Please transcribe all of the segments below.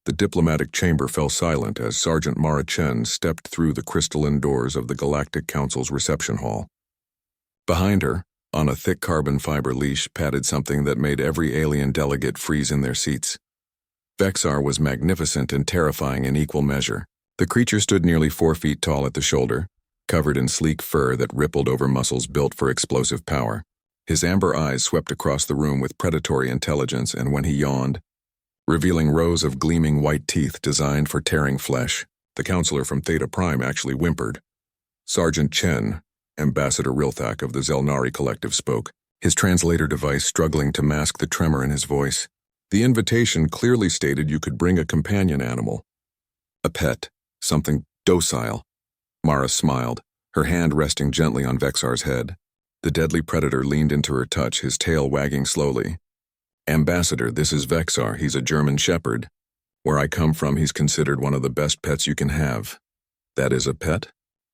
The diplomatic chamber fell silent as Sergeant Mara Chen stepped through the crystalline doors of the Galactic Council's reception hall. Behind her, on a thick carbon fiber leash, padded something that made every alien delegate freeze in their seats. Vexar was magnificent and terrifying in equal measure. The creature stood nearly 4 feet tall at the shoulder, covered in sleek fur that rippled over muscles built for explosive power. His amber eyes swept across the room with predatory intelligence, and when he yawned, revealing rows of gleaming white teeth designed for tearing flesh, the counselor from Theta Prime actually whimpered. Sergeant Chen, Ambassador Rilthak of the Zelnari Collective, spoke, his translator device struggling to mask the tremor in his voice. The invitation clearly stated you could bring a companion animal. A pet, something docile. Mara smiled, her hand resting gently on Vexar's head. The deadly predator leaned into her touch, his tail wagging slowly. Ambassador, this is Vexar. He's a German shepherd. Where I come from, he's considered one of the best pets you can have. That is a pet?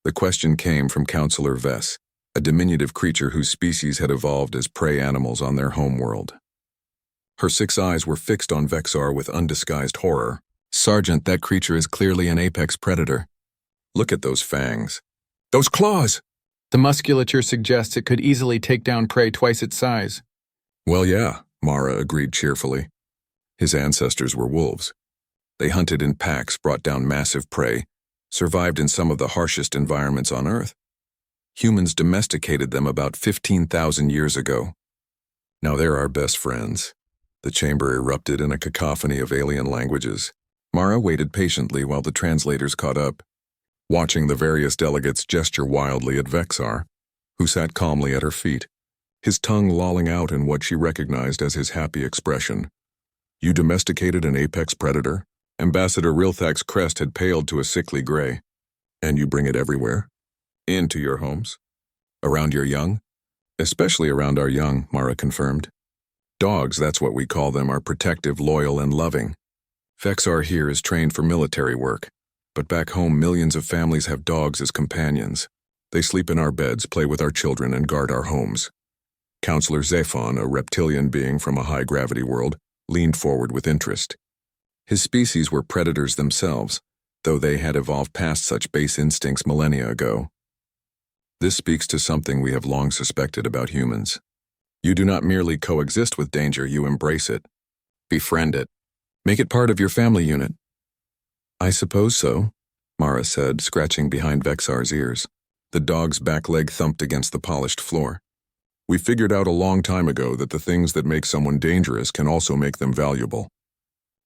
The question came from Counselor Vess, a diminutive creature whose species had evolved as prey animals on their homeworld. Her 6 eyes were fixed on Vexar with undisguised horror. Sergeant, that creature is clearly an apex predator. Look at those fangs. Those claws! The musculature suggests it could easily take down prey twice its size. Well, yeah, Mara agreed cheerfully. His ancestors were wolves. They hunted in packs, brought down massive prey, survived in some of the harshest environments on Earth. Humans domesticated them about 15,000 years ago. Now they're our best friends. The chamber erupted in a cacophony of alien languages. Mara waited patiently while the translators caught up, watching the various delegates gesture wildly at Vexar, who sat calmly at her feet, his tongue lolling out in what she recognized as his happy expression. You domesticated an apex predator? Ambassador Rilthak's crest had paled to a sickly gray. And you bring it everywhere? Into your homes? Around your young? Especially around our young, Mara confirmed. Dogs, that's what we call them, are protective, loyal, and loving. Vexar here is trained for military work, but back home millions of families have dogs as companions. They sleep in our beds, play with our children, and guard our homes. Counselor Zephon, a reptilian being from a high-gravity world, leaned forward with interest. His species were predators themselves, though they had evolved past such base instincts millennia ago. This speaks to something we have long suspected about humans. You do not merely coexist with danger, you embrace it. Befriend it. Make it part of your family unit. I suppose so, Mara said, scratching behind Vexar's ears. The dog's back leg thumped against the polished floor. We figured out a long time ago that the things that make someone dangerous can also make them valuable.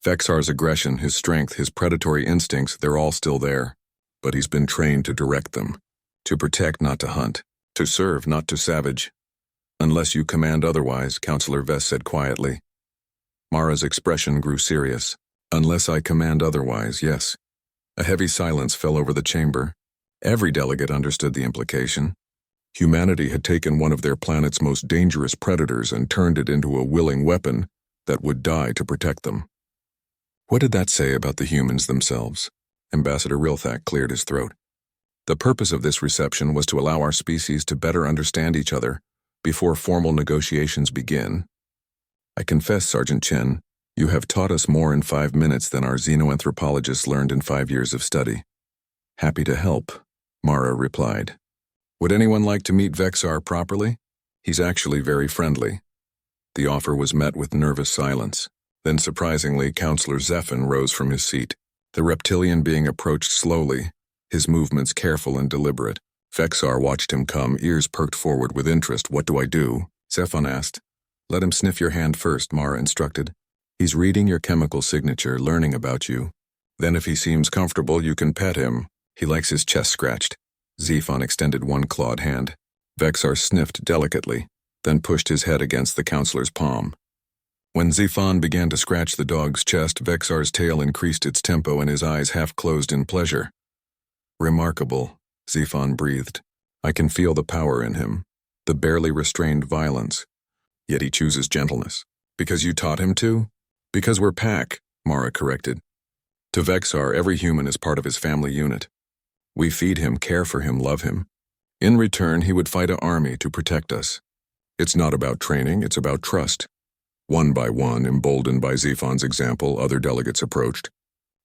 Vexar's aggression, his strength, his predatory instincts, they're all still there. But he's been trained to direct them. To protect, not to hunt. To serve, not to savage. Unless you command otherwise, Counselor Vess said quietly. Mara's expression grew serious. Unless I command otherwise, yes. A heavy silence fell over the chamber. Every delegate understood the implication. Humanity had taken one of their planet's most dangerous predators and turned it into a willing weapon that would die to protect them. What did that say about the humans themselves? Ambassador Rilthak cleared his throat. The purpose of this reception was to allow our species to better understand each other before formal negotiations begin. I confess, Sergeant Chen, you have taught us more in 5 minutes than our xenoanthropologists learned in 5 years of study. Happy to help, Mara replied. Would anyone like to meet Vexar properly? He's actually very friendly. The offer was met with nervous silence. Then surprisingly, Counselor Zephon rose from his seat. The reptilian being approached slowly, his movements careful and deliberate. Vexar watched him come, ears perked forward with interest. What do I do? Zephon asked. Let him sniff your hand first, Mara instructed. He's reading your chemical signature, learning about you. Then if he seems comfortable, you can pet him. He likes his chest scratched. Zephon extended one clawed hand. Vexar sniffed delicately, then pushed his head against the counselor's palm. When Zephon began to scratch the dog's chest, Vexar's tail increased its tempo and his eyes half closed in pleasure. Remarkable, Zephon breathed. I can feel the power in him, the barely restrained violence. Yet he chooses gentleness. Because you taught him to? Because we're pack, Mara corrected. To Vexar, every human is part of his family unit. We feed him, care for him, love him. In return, he would fight an army to protect us. It's not about training, it's about trust. One by one, emboldened by Zephon's example, other delegates approached.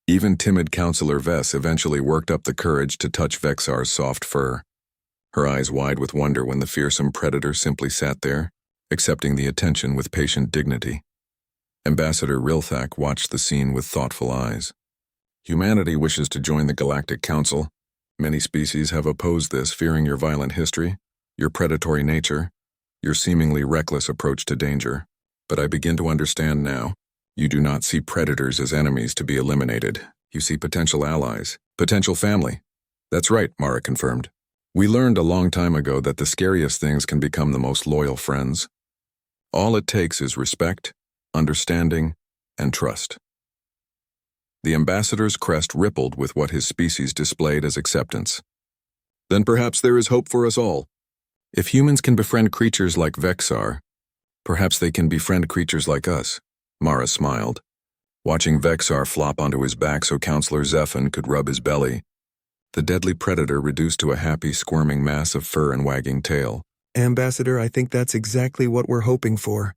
Even timid Counselor Vess eventually worked up the courage to touch Vexar's soft fur, her eyes wide with wonder when the fearsome predator simply sat there, accepting the attention with patient dignity. Ambassador Rilthak watched the scene with thoughtful eyes. Humanity wishes to join the Galactic Council. Many species have opposed this, fearing your violent history, your predatory nature, your seemingly reckless approach to danger. But I begin to understand now. You do not see predators as enemies to be eliminated. You see potential allies, potential family. That's right, Mara confirmed. We learned a long time ago that the scariest things can become the most loyal friends. All it takes is respect, understanding, and trust. The ambassador's crest rippled with what his species displayed as acceptance. Then perhaps there is hope for us all. If humans can befriend creatures like Vexar, perhaps they can befriend creatures like us. Mara smiled, watching Vexar flop onto his back so Counselor Zephan could rub his belly, the deadly predator reduced to a happy, squirming mass of fur and wagging tail. Ambassador, I think that's exactly what we're hoping for.